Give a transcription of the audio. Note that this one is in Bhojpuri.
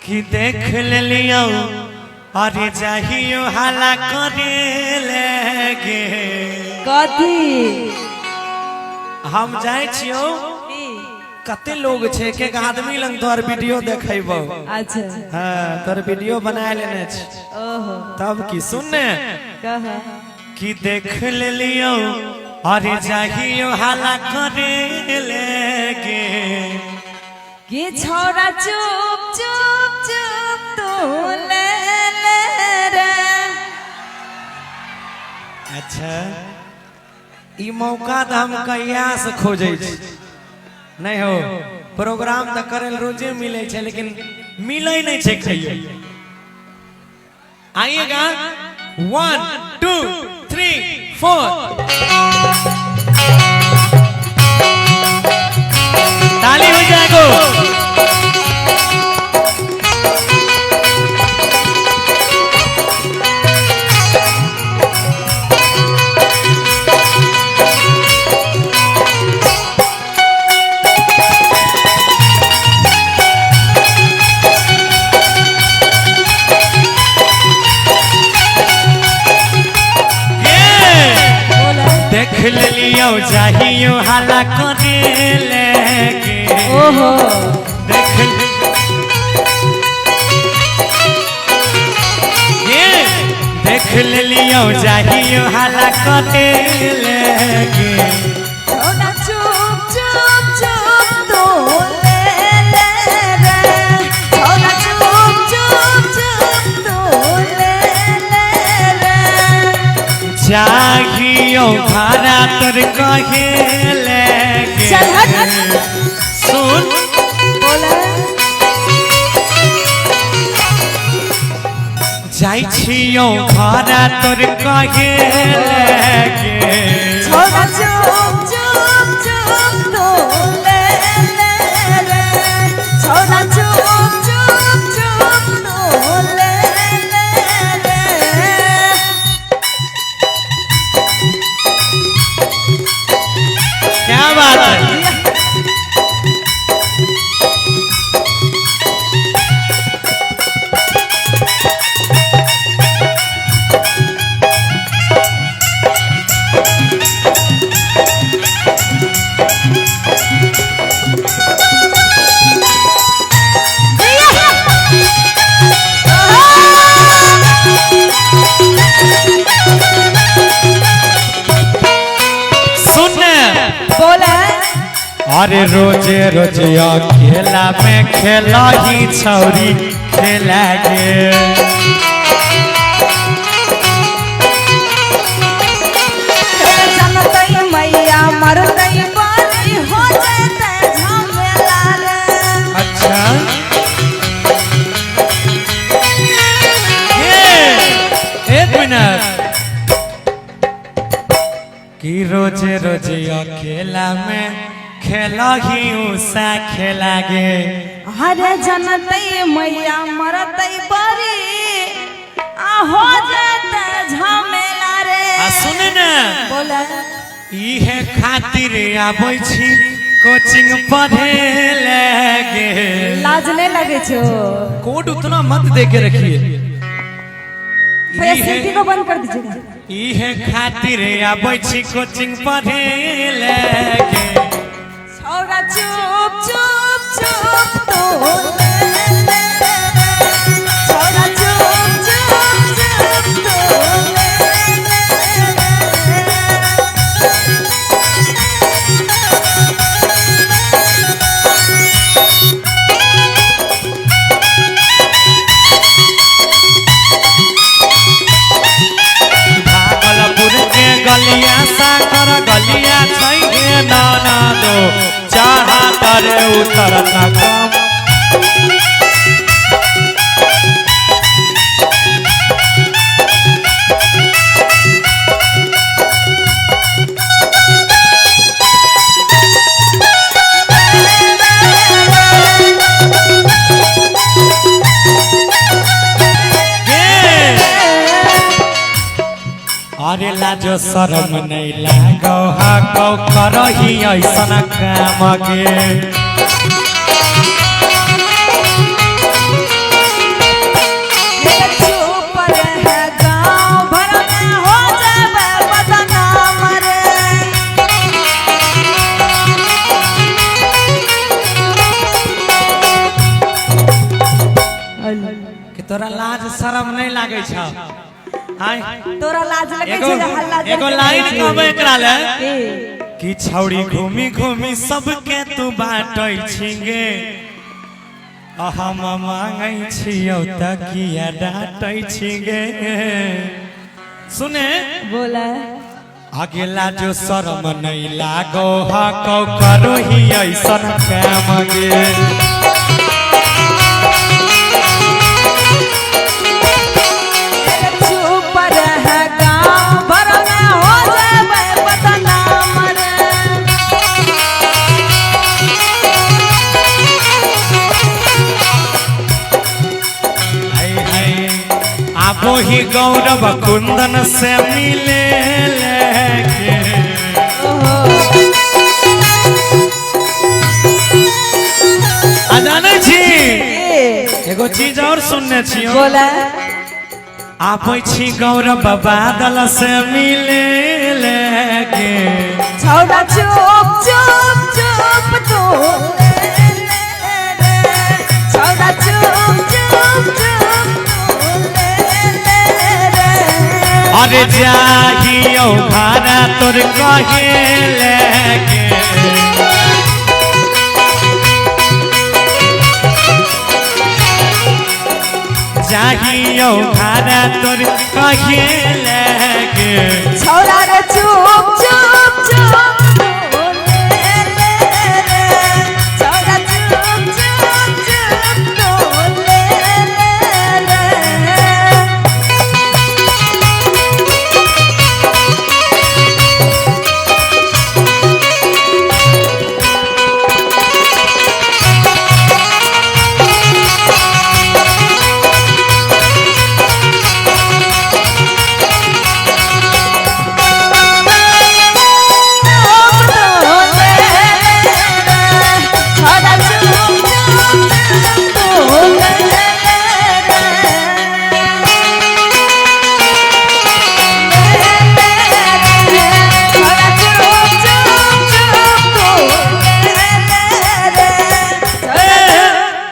कि देख लियो अरे चाहियो हाला करे लगे कथी हम जाए छियो कते लोग छे के आदमी लंग तोर वीडियो देखैबो। अच्छा हां तोर वीडियो बना लेने छ ओहो तब की सुनने कहा कि देख लियो अरे चाहियो हाला करे लगे ये छोरा चुप चुप चुप तू ले रे। अच्छा ई मौका तो हम कहिया से खोजे नहीं हो प्रोग्राम तो करे रोजे मिले छे लेकिन मिले नहीं छे कहियो। आइएगा 1 2 3 4 ताली हो जाएगो। देख लियो चाहियो हाला करे लगे ओहो देख देख लियो चाहियो हाला करे लगे छोरा चुप चुप चुप तू ले रे। छोरा चुप चुप चुप तू ले रे। चाहियो भाड़ा तर कहे लगे चल हट सुन बोले जाई छियो भाड़ा तर कहे लगे छोरा चुप चुप चुप तू ले रे। छोरा चुप चुप चुप तू ले रे। क्या बात है। बोले अरे रोजे रोजे खेला में खेला ही छौरी खेला गे जनतई मैया मरतई बारी हो जेते झमेला रे। अच्छा एक मिनट कि रोजे रोजे खेला में खेला ही उषा खेला गे हरे जनतई मैया मरतई बारी हो जेते झमेला रे। सुन न बोले इहे खातिर आबै छी कोचिंग पढ़े लगे लाज नहीं लगे छो कोड उतना मत दे के रखिए सीटी को बंद कर दीजिए। इहे खातिर आबै छी कोचिंग पढ़े लगे छोरा चुप चुप चुप तू ले रे। छोरा चुप चुप चुप तू ले भागलपुर के गलिया साकर गलिया छैहे नाना दो चाहा करे उतरता कम अरे लाजो शरम नहीं लागो हा कौ करही ऐसन काम गे तोरा लाज शरम नहीं लागे छ आय तोरा लाज लगे एगो छै जे हल्ला एगो लाइन कहबे एकरा ले ए कि छौड़ी घूमी घूमी सबके तू बाटै छिगे हम मांगै छियौ त किया डाटै छिगे सुने बोला अगेला जो शरम नहीं लागो हको करो ही ऐसन काम गे चुप रह गाँव भर में हो जावे बदनाम रे हाय हाय आबो ही गौरव कुंदन से मिले लेके आ जाने छी एगो चीज और सुनने छियो बोला आबै छी गौरव बादल से मिले लेके छौड़ा चुप चुप चुप तू छौड़ा चुप चुप चुप अरे जाहियो भाड़ा तोर कहे लेके जाहियो भाड़ा तोर कहे लेके छौड़ा रे चुप